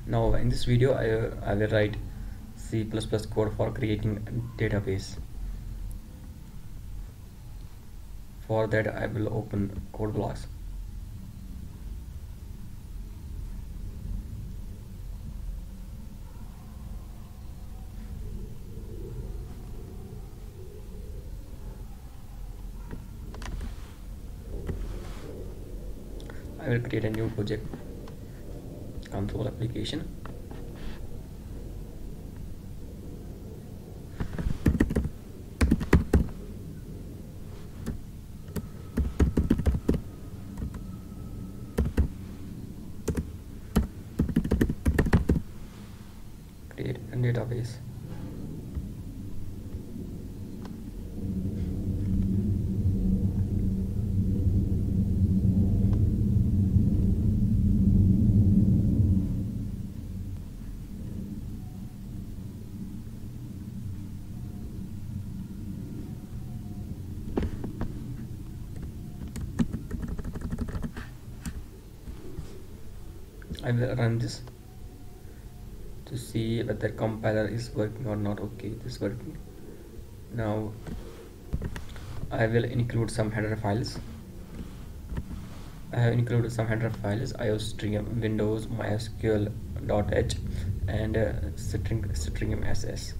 Now in this video I will write C++ code for creating a database. For that I will open code blocks. I will create a new project, control application. Create a database. I will run this to see whether compiler is working or not. Okay, this is working. Now I will include some header files. I have included some header files: iostream, Windows, mysql.h, and string ss.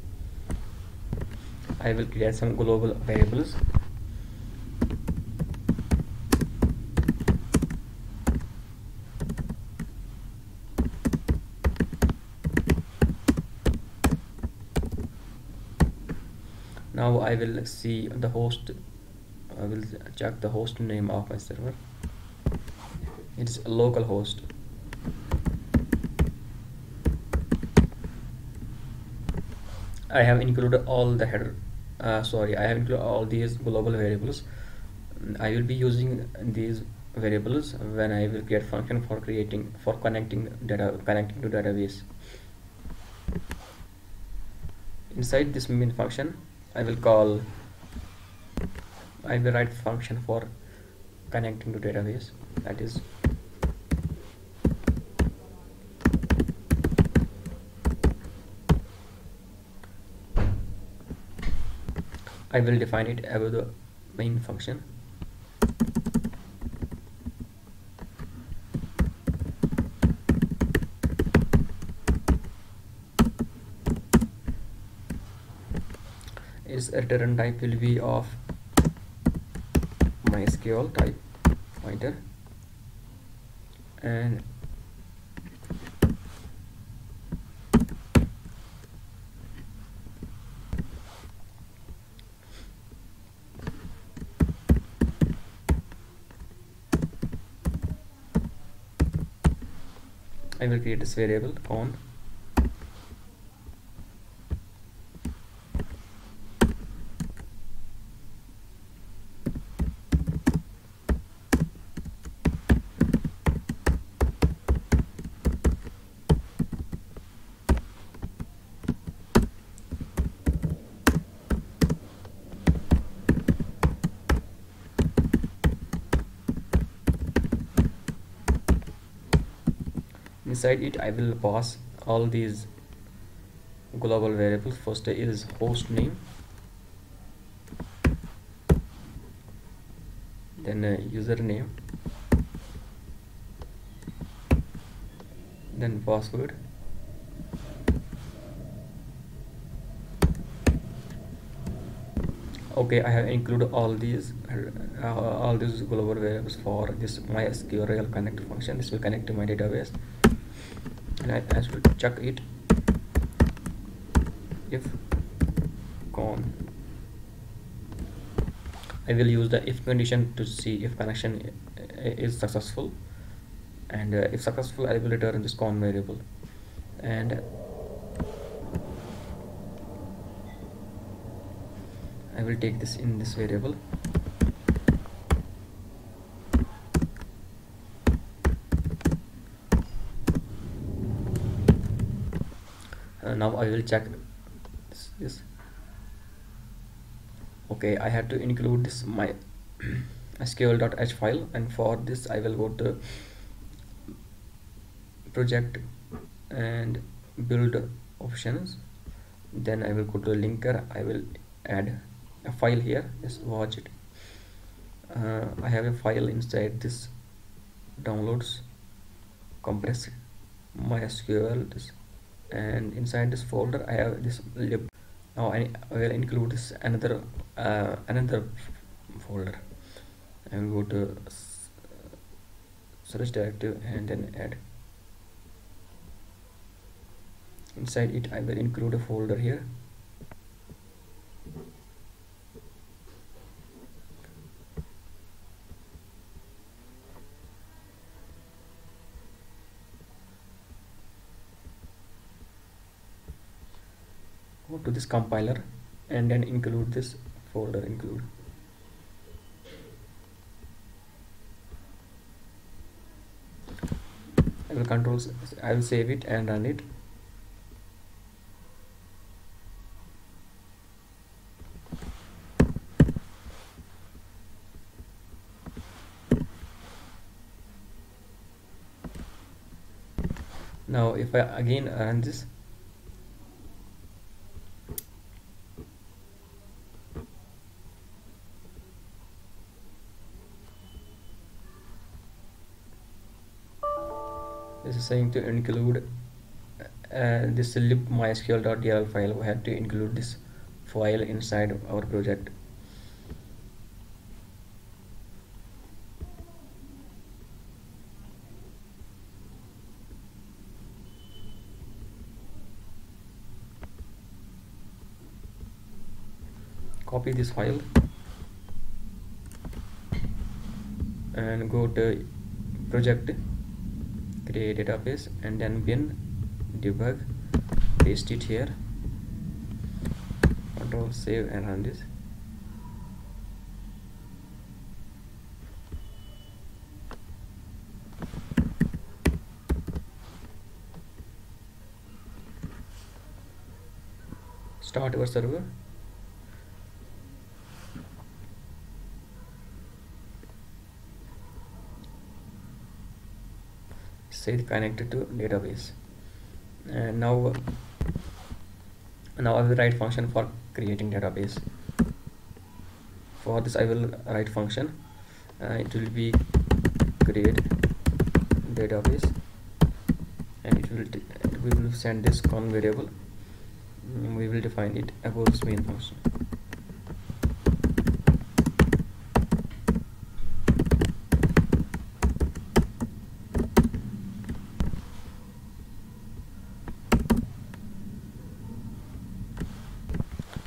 I will create some global variables. Now I will see the host. I will check the host name of my server. It's localhost. I have included all the header. I have included all these global variables. I will be using these variables when I will create function for connecting to database. Inside this main function, I will write function for connecting to database. That is, I will define it above the main function. Its return type will be of MySQL type pointer, and I will create this variable on. Inside it I will pass all these global variables. First is host name, then username, then password, okay. I have included all these global variables for this MySQL connect function. This will connect to my database, and I should check it if gone. I will use the if condition to see if connection is successful, and if successful I will return this con variable, and I will take this in this variable. Now I will check this. Okay, I have to include this my sql.h file, and for this I will go to project and build options. Then I will go to linker. I will add a file here. Just watch it. I have a file inside this downloads compressed MySQL this, and inside this folder I have this lib. Now I will include this another folder. I will go to search directive and then add. Inside it I will include a folder here. Go to this compiler and then include this folder. Include. I will save it and run it. Now if I again run this, this is saying to include this lib mysql.dll file. We have to include this file inside our project. Copy this file and go to project, create database, and then bin debug, paste it here, control save and run this. Start our server. Say connected to database, and now I will write function for creating database. For this I will write function. It will be create database, and we will send this con variable. We will define it above this main function.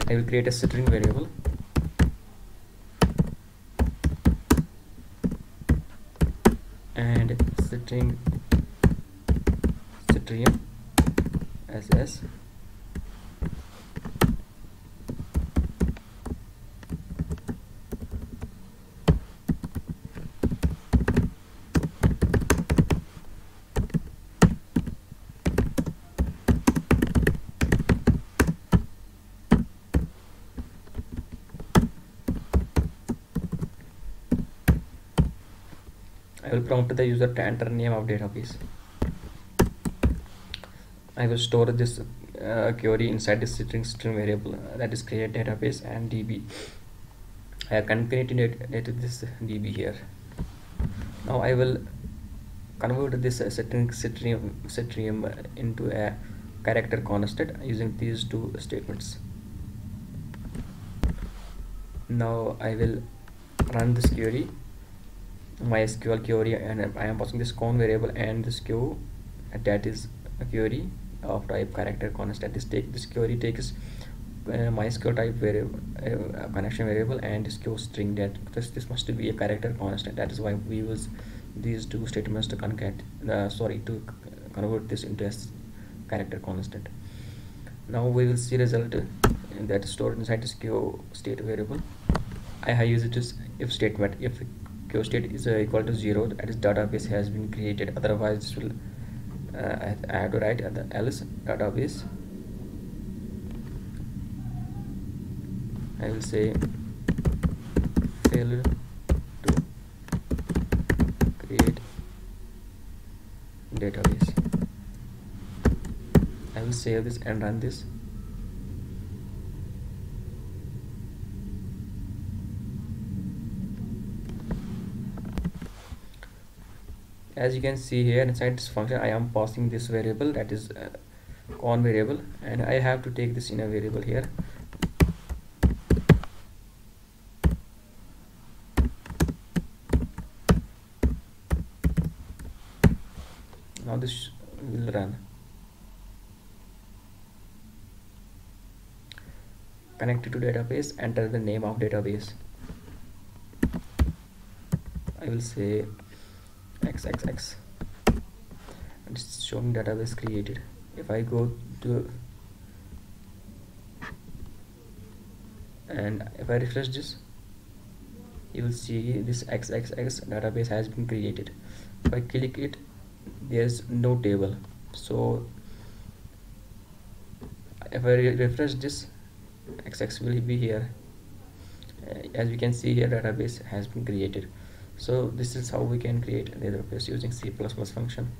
I will create a string variable and string ss I will prompt the user to enter name of database. I will store this query inside this string variable, that is create database and db. I have concatenated this db here. Now I will convert this string into a character constant using these two statements. Now I will run this query, MySQL query, and I am passing this con variable and this q, that is a query of type character constant. This query takes MySQL type variable, connection variable, and this q string. That this must be a character constant. That is why we use these two statements to to convert this into a character constant. Now we will see result that is stored inside this q state variable. I have used this if statement. If q state is equal to 0, that is database has been created. Otherwise this will I have to write the else database. I will say failure to create database. I will save this and run this. As you can see here, inside this function I am passing this variable, that is con variable, and I have to take this in a variable here. Now this will run. Connected to database, enter the name of database. I will say xxx, and it's showing database created. If I go to, and if I refresh this, you will see this xxx database has been created. If I click it, there's no table. So if I refresh this, xx will be here. As we can see here, database has been created. So this is how we can create a database using C++ function.